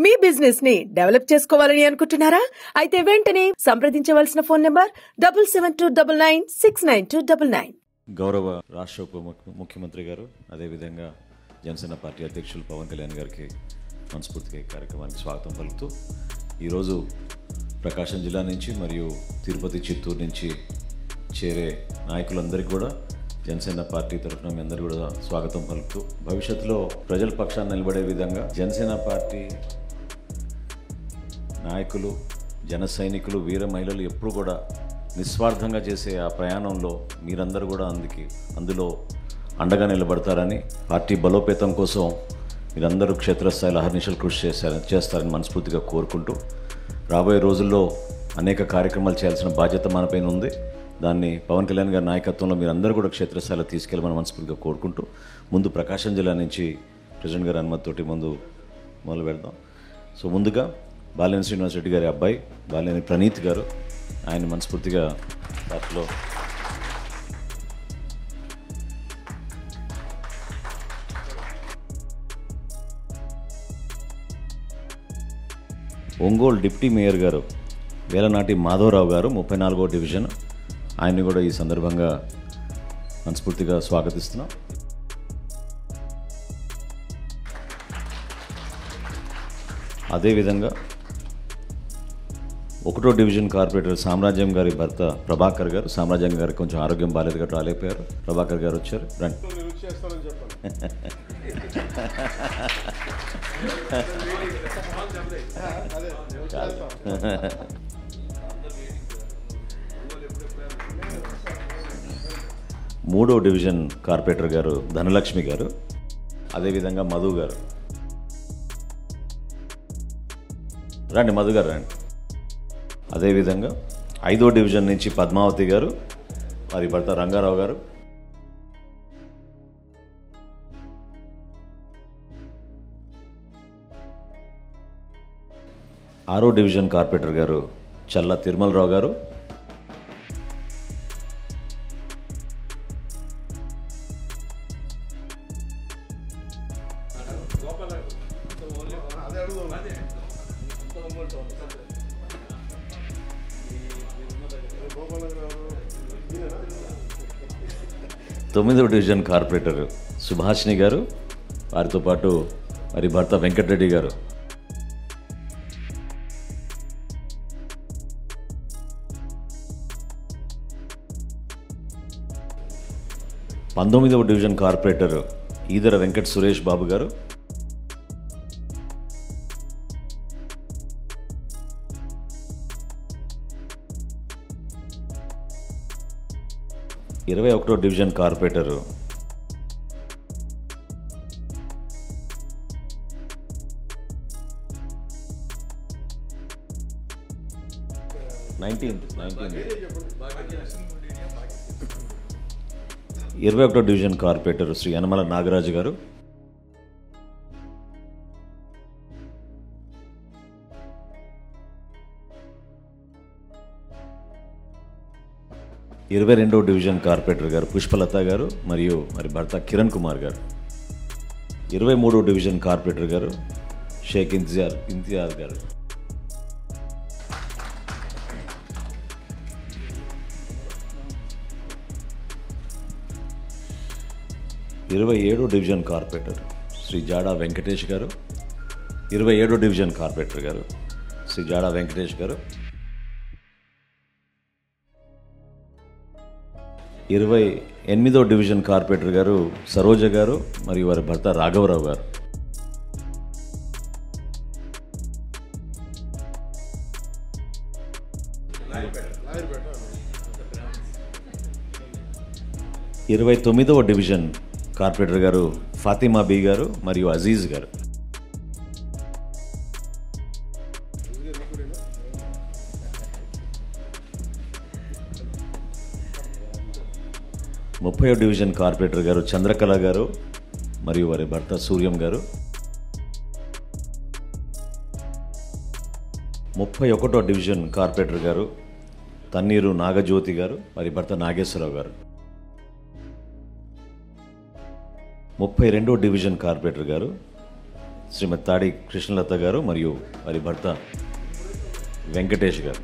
మీ business ని develop చేసుకోవాలని అనుకుంటున్నారా? అయితే వెంటనే సంప్రదించవలసిన ఫోన్ నంబర్ 7729969299. గౌరవ రాష్ట్ర ఉప ముఖ్యమంత్రి గారు, అదేవిధంగా జనసేన పార్టీ అధ్యక్షులు పవన్ కళ్యాణ్ గారికి మనస్ఫూర్తిగా ఈ కార్యక్రమానికి స్వాగతం పలుకుతూ, ఈరోజు ప్రకాశం జిల్లా నుంచి మరియు తిరుపతి, చిత్తూరు నుంచి చేరే నాయకులందరికీ కూడా జనసేన పార్టీ తరఫున మీ అందరూ కూడా స్వాగతం పలుకుతూ, భవిష్యత్తులో ప్రజల పక్షాన్ని నిలబడే విధంగా జనసేన పార్టీ నాయకులు, జన సైనికులు, వీర మహిళలు ఎప్పుడు కూడా నిస్వార్థంగా చేసే ఆ ప్రయాణంలో మీరందరూ కూడా అందులో అండగా నిలబడతారని, పార్టీ బలోపేతం కోసం మీరందరూ క్షేత్రస్థాయిలో అహర్నిశలు కృషి చేస్తారని మనస్ఫూర్తిగా కోరుకుంటూ, రాబోయే రోజుల్లో అనేక కార్యక్రమాలు చేయాల్సిన బాధ్యత మనపైన ఉంది. దాన్ని పవన్ కళ్యాణ్ గారి నాయకత్వంలో మీరందరూ కూడా క్షేత్రస్థాయిలో తీసుకెళ్ళమని మనస్ఫూర్తిగా కోరుకుంటూ, ముందు ప్రకాశం జిల్లా నుంచి ప్రెసిడెంట్ గారి అనుమతితోటి మొదలు పెడదాం. సో ముందుగా బాలినేని శ్రీనివాస్ రెడ్డి గారి అబ్బాయి బాలినేని ప్రణీత్ గారు, ఆయన మనస్ఫూర్తిగా పార్టీలో ఒంగోలు డిప్యూటీ మేయర్ గారు వేలనాటి మాధవరావు గారు 34వ డివిజన్, ఆయన్ని కూడా ఈ సందర్భంగా మనస్ఫూర్తిగా స్వాగతిస్తున్నాం. అదేవిధంగా 1వ డివిజన్ కార్పొరేటర్ సామ్రాజ్యం గారి భర్త ప్రభాకర్ గారు, సామ్రాజ్యం గారికి కొంచెం ఆరోగ్యం బాగాలేదు కాబట్టి రాలేకపోయారు. ప్రభాకర్ గారు వచ్చారు, రండి. మూడో డివిజన్ కార్పొరేటర్ గారు ధనలక్ష్మి గారు, అదేవిధంగా మధు గారు, రండి మధు గారు రండి. అదేవిధంగా 5వ డివిజన్ నుంచి పద్మావతి గారు, వారి భర్త రంగారావు గారు, 6వ డివిజన్ కార్పొరేటర్ గారు చల్ల తిరుమలరావు గారు, 9వ డివిజన్ కార్పొరేటర్ సుభాషిణి గారు, వారితో పాటు వారి భర్త వెంకటరెడ్డి గారు, 19వ డివిజన్ కార్పొరేటర్ ఈదర వెంకట సురేష్ బాబు గారు, 21వ డివిజన్ కార్పొరేటర్ ఇరవై 21వ డివిజన్ కార్పొరేటర్ శ్రీ యనమల నాగరాజు గారు, 22వ డివిజన్ కార్పొరేటర్ గారు పుష్పలత గారు మరియు మరి భర్త కిరణ్ కుమార్ గారు, 23వ డివిజన్ కార్పొరేటర్ గారు షేక్ ఇంతియాజ్ గారు, 27వ డివిజన్ కార్పొరేటర్ శ్రీ జాడా వెంకటేష్ గారు, 27వ డివిజన్ కార్పొరేటర్ గారు శ్రీ జాడా వెంకటేష్ గారు, 28వ డివిజన్ కార్పొరేటర్ గారు సరోజ గారు మరియు వారి భర్త రాఘవరావు గారు, 29వ డివిజన్ కార్పొరేటర్ గారు ఫాతిమా బీ గారు మరియు అజీజ్ గారు, 30వ డివిజన్ కార్పొరేటర్ గారు చంద్రకళ గారు మరియు వారి భర్త సూర్యం గారు, 31వ డివిజన్ కార్పొరేటర్ గారు తన్నీరు నాగజ్యోతి గారు, వారి భర్త నాగేశ్వరరావు గారు, 32వ డివిజన్ కార్పొరేటర్ గారు శ్రీమతి తాడి కృష్ణలత గారు మరియు వారి భర్త వెంకటేష్ గారు.